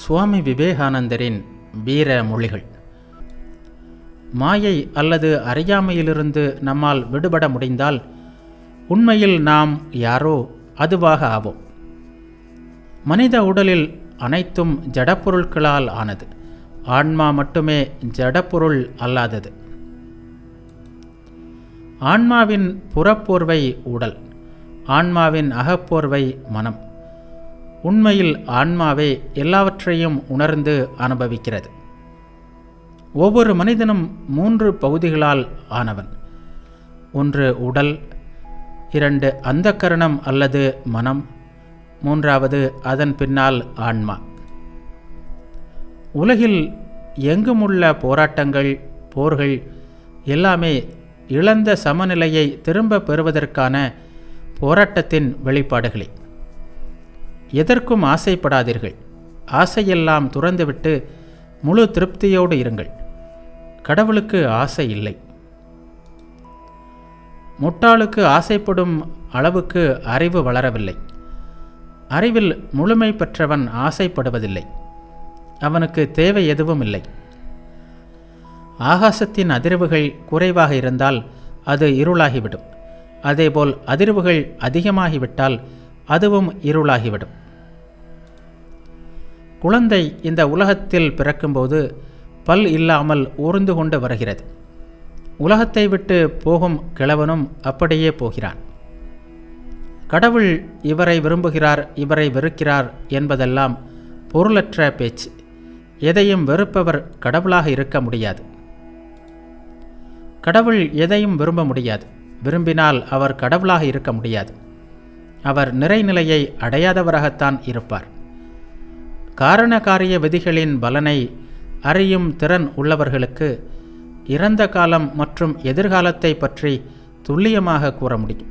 சுவாமி விவேகானந்தரின் வீர மொழிகள். மாயை அல்லது அறியாமையிலிருந்து நம்மால் விடுபட முடிந்தால் உண்மையில் நாம் யாரோ அதுவாக ஆவோம். மனித உடலில் அனைத்தும் ஜடப்பொருட்களால் ஆனது. ஆன்மா மட்டுமே ஜடப்பொருள் அல்லாதது. ஆன்மாவின் புறப்போர்வை உடல், ஆன்மாவின் அகப்போர்வை மனம். உண்மையில் ஆன்மாவே எல்லாவற்றையும் உணர்ந்து அனுபவிக்கிறது. ஒவ்வொரு மனிதனும் 3 பகுதிகளால் ஆனவன். 1 உடல், 2 அந்தக்கரணம் அல்லது மனம், 3வது அதன் பின்னால் ஆன்மா. உலகில் எங்குமுள்ள போராட்டங்கள், போர்கள் எல்லாமே இழந்த சமநிலையை திரும்ப பெறுவதற்கான போராட்டத்தின் வெளிப்பாடுகளே. எதற்கும் ஆசைப்படாதீர்கள். ஆசையெல்லாம் துறந்துவிட்டு முழு திருப்தியோடு இருங்கள். கடவுளுக்கு ஆசை இல்லை. முட்டாளுக்கு ஆசைப்படும் அளவுக்கு அறிவு வளரவில்லை. அறிவில் முழுமை பெற்றவன் ஆசைப்படுவதில்லை. அவனுக்கு தேவை எதுவும் இல்லை. ஆகாசத்தின் அதிர்வுகள் குறைவாக இருந்தால் அது இருளாகிவிடும். அதேபோல் அதிர்வுகள் அதிகமாகிவிட்டால் அதுவும் இருளாகிவிடும். குழந்தை இந்த உலகத்தில் பிறக்கும்போது பல் இல்லாமல் ஊர்ந்து கொண்டு வருகிறது. உலகத்தை விட்டு போகும் கிழவனும் அப்படியே போகிறான். கடவுள் இவரை விரும்புகிறார், இவரை வெறுக்கிறார் என்பதெல்லாம் பொருளற்ற பேச்சு. எதையும் வெறுப்பவர் கடவுளாக இருக்க முடியாது. கடவுள் எதையும் விரும்ப முடியாது. விரும்பினால் அவர் கடவுளாக இருக்க முடியாது. அவர் நிறைநிலையை அடையாதவராகத்தான் இருப்பார். காரண காரிய விதிகளின் பலனை அறியும் திறன் உள்ளவர்களுக்கு இறந்த காலம் மற்றும் எதிர்காலத்தை பற்றி துல்லியமாக கூற முடியும்.